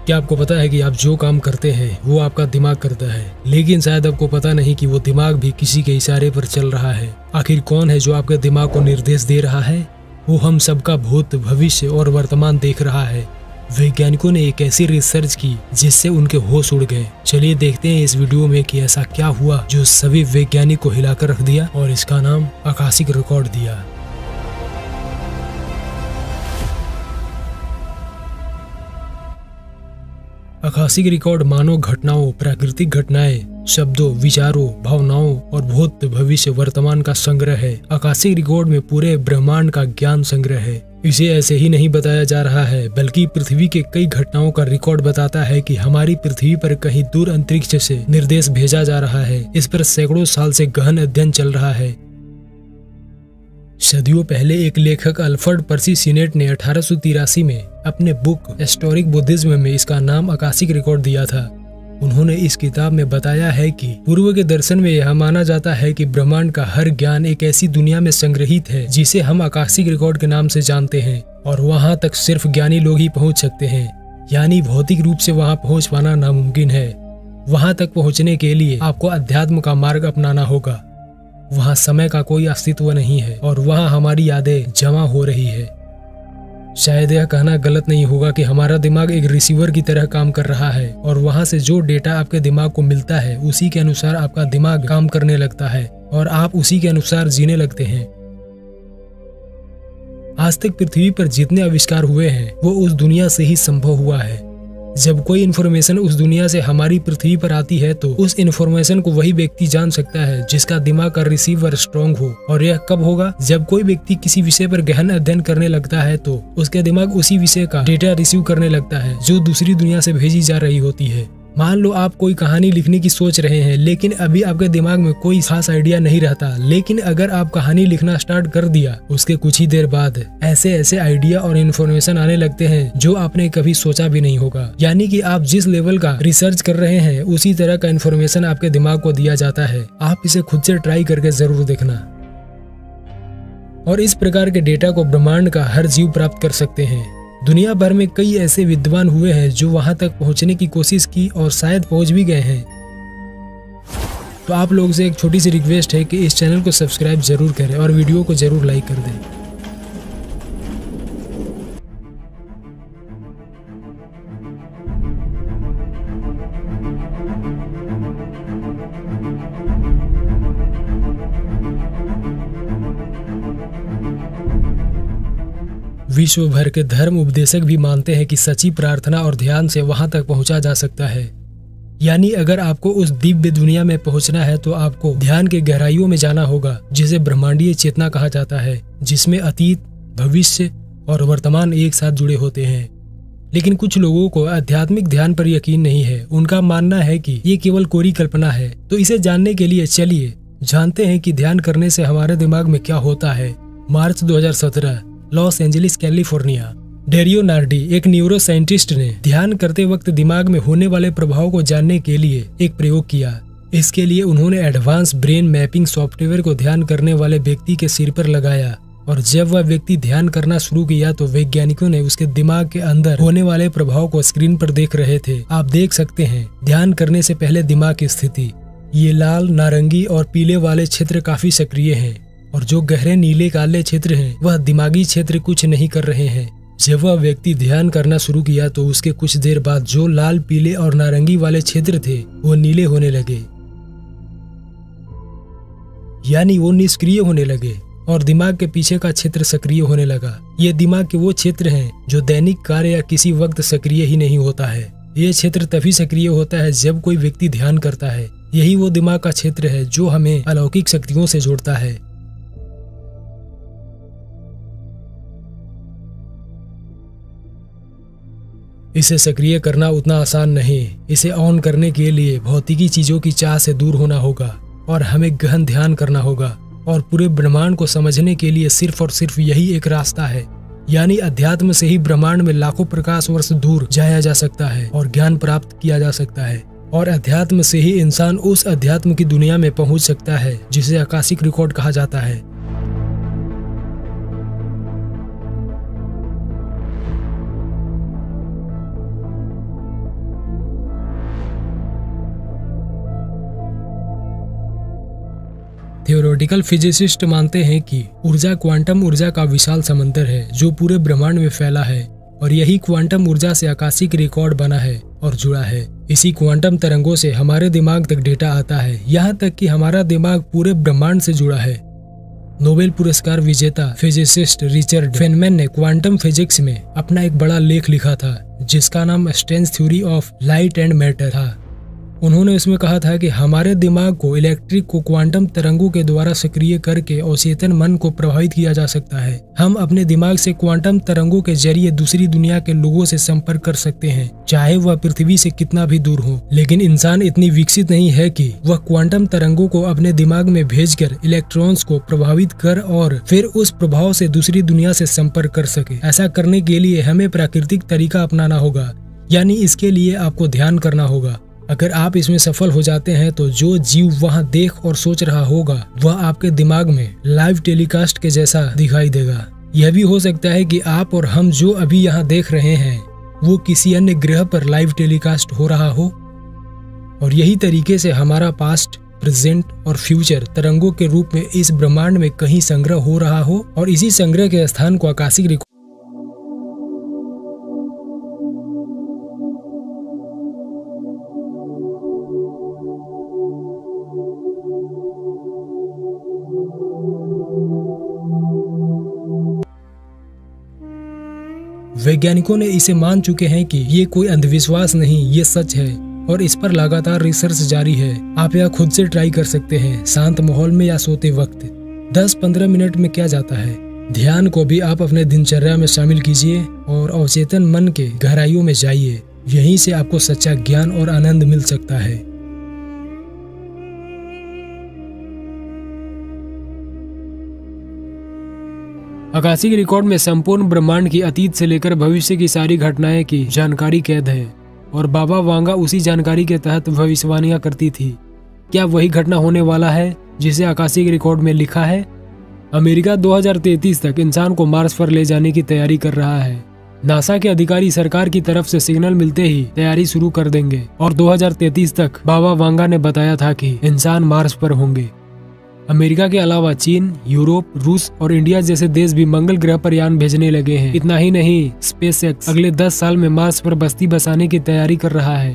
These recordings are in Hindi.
क्या आपको पता है कि आप जो काम करते हैं वो आपका दिमाग करता है, लेकिन शायद आपको पता नहीं कि वो दिमाग भी किसी के इशारे पर चल रहा है। आखिर कौन है जो आपके दिमाग को निर्देश दे रहा है? वो हम सबका भूत, भविष्य और वर्तमान देख रहा है। वैज्ञानिकों ने एक ऐसी रिसर्च की जिससे उनके होश उड़ गए। चलिए देखते हैं इस वीडियो में कि ऐसा क्या हुआ जो सभी वैज्ञानिक को हिलाकर रख दिया और इसका नाम आकाशिक रिकॉर्ड दिया। आकाशिक रिकॉर्ड मानव घटनाओं, प्राकृतिक घटनाएं, शब्दों, विचारों, भावनाओं और भूत, भविष्य, वर्तमान का संग्रह है। आकाशिक रिकॉर्ड में पूरे ब्रह्मांड का ज्ञान संग्रह है। इसे ऐसे ही नहीं बताया जा रहा है, बल्कि पृथ्वी के कई घटनाओं का रिकॉर्ड बताता है कि हमारी पृथ्वी पर कहीं दूर अंतरिक्ष से निर्देश भेजा जा रहा है। इस पर सैकड़ों साल से गहन अध्ययन चल रहा है। सदियों पहले एक लेखक अल्फ्रेड पर्सी सीनेट ने 1883 में अपने बुक हिस्टोरिक बुद्धिज्म में इसका नाम आकाशिक रिकॉर्ड दिया था। उन्होंने इस किताब में बताया है कि पूर्व के दर्शन में यह माना जाता है कि ब्रह्मांड का हर ज्ञान एक ऐसी दुनिया में संग्रहित है जिसे हम आकाशिक रिकॉर्ड के नाम से जानते हैं, और वहां तक सिर्फ ज्ञानी लोग ही पहुंच सकते हैं। यानी भौतिक रूप से वहां पहुंच पाना नामुमकिन है। वहां तक पहुंचने के लिए आपको अध्यात्म का मार्ग अपनाना होगा। वहाँ समय का कोई अस्तित्व नहीं है और वहाँ हमारी यादें जमा हो रही है। शायद यह कहना गलत नहीं होगा कि हमारा दिमाग एक रिसीवर की तरह काम कर रहा है और वहाँ से जो डेटा आपके दिमाग को मिलता है उसी के अनुसार आपका दिमाग काम करने लगता है और आप उसी के अनुसार जीने लगते हैं। आज तक पृथ्वी पर जितने आविष्कार हुए हैं वो उस दुनिया से ही संभव हुआ है। जब कोई इन्फॉर्मेशन उस दुनिया से हमारी पृथ्वी पर आती है तो उस इन्फॉर्मेशन को वही व्यक्ति जान सकता है जिसका दिमाग का रिसीवर स्ट्रॉन्ग हो। और यह कब होगा? जब कोई व्यक्ति किसी विषय पर गहन अध्ययन करने लगता है तो उसके दिमाग उसी विषय का डेटा रिसीव करने लगता है जो दूसरी दुनिया से भेजी जा रही होती है। मान लो आप कोई कहानी लिखने की सोच रहे हैं, लेकिन अभी आपके दिमाग में कोई खास आइडिया नहीं रहता, लेकिन अगर आप कहानी लिखना स्टार्ट कर दिया उसके कुछ ही देर बाद ऐसे ऐसे आइडिया और इन्फॉर्मेशन आने लगते हैं जो आपने कभी सोचा भी नहीं होगा। यानी कि आप जिस लेवल का रिसर्च कर रहे हैं उसी तरह का इन्फॉर्मेशन आपके दिमाग को दिया जाता है। आप इसे खुद से ट्राई करके जरूर देखना। और इस प्रकार के डेटा को ब्रह्मांड का हर जीव प्राप्त कर सकते हैं। दुनिया भर में कई ऐसे विद्वान हुए हैं जो वहां तक पहुंचने की कोशिश की और शायद पहुंच भी गए हैं। तो आप लोगों से एक छोटी सी रिक्वेस्ट है कि इस चैनल को सब्सक्राइब जरूर करें और वीडियो को जरूर लाइक कर दें। विश्व भर के धर्म उपदेशक भी मानते हैं कि सच्ची प्रार्थना और ध्यान से वहां तक पहुंचा जा सकता है। यानी अगर आपको उस दिव्य दुनिया में पहुंचना है तो आपको ध्यान के गहराइयों में जाना होगा, जिसे ब्रह्मांडीय चेतना कहा जाता है, जिसमें अतीत, भविष्य और वर्तमान एक साथ जुड़े होते हैं। लेकिन कुछ लोगों को आध्यात्मिक ध्यान पर यकीन नहीं है। उनका मानना है कि ये केवल कोरी कल्पना है। तो इसे जानने के लिए चलिए जानते हैं कि ध्यान करने से हमारे दिमाग में क्या होता है। मार्च 2017, लॉस एंजलिस, कैलिफोर्निया। डेरियो नार्डी, एक न्यूरो साइंटिस्ट ने ध्यान करते वक्त दिमाग में होने वाले प्रभाव को जानने के लिए एक प्रयोग किया। इसके लिए उन्होंने एडवांस ब्रेन मैपिंग सॉफ्टवेयर को ध्यान करने वाले व्यक्ति के सिर पर लगाया, और जब वह व्यक्ति ध्यान करना शुरू किया तो वैज्ञानिकों ने उसके दिमाग के अंदर होने वाले प्रभाव को स्क्रीन पर देख रहे थे। आप देख सकते हैं ध्यान करने से पहले दिमाग की स्थिति। ये लाल, नारंगी और पीले वाले क्षेत्र काफी सक्रिय हैं, और जो गहरे नीले काले क्षेत्र हैं वह दिमागी क्षेत्र कुछ नहीं कर रहे हैं। जब वह व्यक्ति ध्यान करना शुरू किया तो उसके कुछ देर बाद जो लाल, पीले और नारंगी वाले क्षेत्र थे वो नीले होने लगे, यानी वो निष्क्रिय होने लगे, और दिमाग के पीछे का क्षेत्र सक्रिय होने लगा। ये दिमाग के वो क्षेत्र हैं जो दैनिक कार्य या किसी वक्त सक्रिय ही नहीं होता है। ये क्षेत्र तभी सक्रिय होता है जब कोई व्यक्ति ध्यान करता है। यही वो दिमाग का क्षेत्र है जो हमें अलौकिक शक्तियों से जोड़ता है। इसे सक्रिय करना उतना आसान नहीं। इसे ऑन करने के लिए भौतिकी चीजों की चाह से दूर होना होगा और हमें गहन ध्यान करना होगा। और पूरे ब्रह्मांड को समझने के लिए सिर्फ और सिर्फ यही एक रास्ता है। यानी अध्यात्म से ही ब्रह्मांड में लाखों प्रकाश वर्ष दूर जाया जा सकता है और ज्ञान प्राप्त किया जा सकता है। और अध्यात्म से ही इंसान उस अध्यात्म की दुनिया में पहुंच सकता है जिसे आकाशिक रिकॉर्ड कहा जाता है। थ्योरेटिकल फिजिसिस्ट मानते हैं कि ऊर्जा क्वांटम ऊर्जा का विशाल समंदर है जो पूरे ब्रह्मांड में फैला है और यही क्वांटम ऊर्जा से आकाशिक रिकॉर्ड बना है और जुड़ा है। इसी क्वांटम तरंगों से हमारे दिमाग तक डेटा आता है, यहाँ तक कि हमारा दिमाग पूरे ब्रह्मांड से जुड़ा है। नोबेल पुरस्कार विजेता फिजिसिस्ट रिचर्ड फेनमैन ने क्वांटम फिजिक्स में अपना एक बड़ा लेख लिखा था जिसका नाम strange theory of light and matter था। उन्होंने इसमें कहा था कि हमारे दिमाग को इलेक्ट्रिक को क्वांटम तरंगों के द्वारा सक्रिय करके अवचेतन मन को प्रभावित किया जा सकता है। हम अपने दिमाग से क्वांटम तरंगों के जरिए दूसरी दुनिया के लोगों से संपर्क कर सकते हैं, चाहे वह पृथ्वी से कितना भी दूर हो। लेकिन इंसान इतनी विकसित नहीं है कि वह क्वांटम तरंगों को अपने दिमाग में भेजकर इलेक्ट्रॉन्स को प्रभावित कर और फिर उस प्रभाव से दूसरी दुनिया से संपर्क कर सके। ऐसा करने के लिए हमें प्राकृतिक तरीका अपनाना होगा, यानी इसके लिए आपको ध्यान करना होगा। अगर आप इसमें सफल हो जाते हैं तो जो जीव वहां देख और सोच रहा होगा वह आपके दिमाग में लाइव टेलीकास्ट के जैसा दिखाई देगा। यह भी हो सकता है कि आप और हम जो अभी यहाँ देख रहे हैं वो किसी अन्य ग्रह पर लाइव टेलीकास्ट हो रहा हो। और यही तरीके से हमारा पास्ट, प्रेजेंट और फ्यूचर तरंगों के रूप में इस ब्रह्मांड में कहीं संग्रह हो रहा हो और इसी संग्रह के स्थान को आकाशिक वैज्ञानिकों ने इसे मान चुके हैं कि ये कोई अंधविश्वास नहीं, ये सच है और इस पर लगातार रिसर्च जारी है। आप यह खुद से ट्राई कर सकते हैं, शांत माहौल में या सोते वक्त। 10-15 मिनट में क्या जाता है। ध्यान को भी आप अपने दिनचर्या में शामिल कीजिए और अवचेतन मन के गहराइयों में जाइए। यहीं से आपको सच्चा ज्ञान और आनंद मिल सकता है। आकाशिक रिकॉर्ड में संपूर्ण ब्रह्मांड की अतीत से लेकर भविष्य की सारी घटनाएं की जानकारी कैद है और बाबा वांगा उसी जानकारी के तहत भविष्यवाणियां करती थी। क्या वही घटना होने वाला है जिसे आकाशिक रिकॉर्ड में लिखा है? अमेरिका 2033 तक इंसान को मार्स पर ले जाने की तैयारी कर रहा है। नासा के अधिकारी सरकार की तरफ से सिग्नल मिलते ही तैयारी शुरू कर देंगे और 2033 तक बाबा वांगा ने बताया था कि इंसान मार्स पर होंगे। अमेरिका के अलावा चीन, यूरोप, रूस और इंडिया जैसे देश भी मंगल ग्रह पर यान भेजने लगे हैं। इतना ही नहीं, स्पेसएक्स अगले 10 साल में मार्स पर बस्ती बसाने की तैयारी कर रहा है।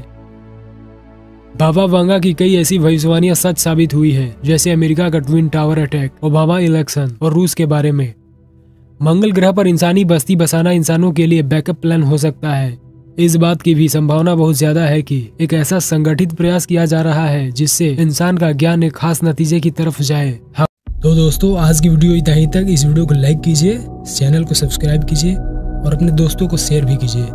बाबा वांगा की कई ऐसी भविष्यवाणियां सच साबित हुई है, जैसे अमेरिका का twin tower attack, Obama election और रूस के बारे में। मंगल ग्रह पर इंसानी बस्ती बसाना इंसानों के लिए बैकअप प्लान हो सकता है। इस बात की भी संभावना बहुत ज्यादा है कि एक ऐसा संगठित प्रयास किया जा रहा है जिससे इंसान का ज्ञान एक खास नतीजे की तरफ जाए। तो दोस्तों, आज की वीडियो इतना ही तक। इस वीडियो को लाइक कीजिए, चैनल को सब्सक्राइब कीजिए और अपने दोस्तों को शेयर भी कीजिए।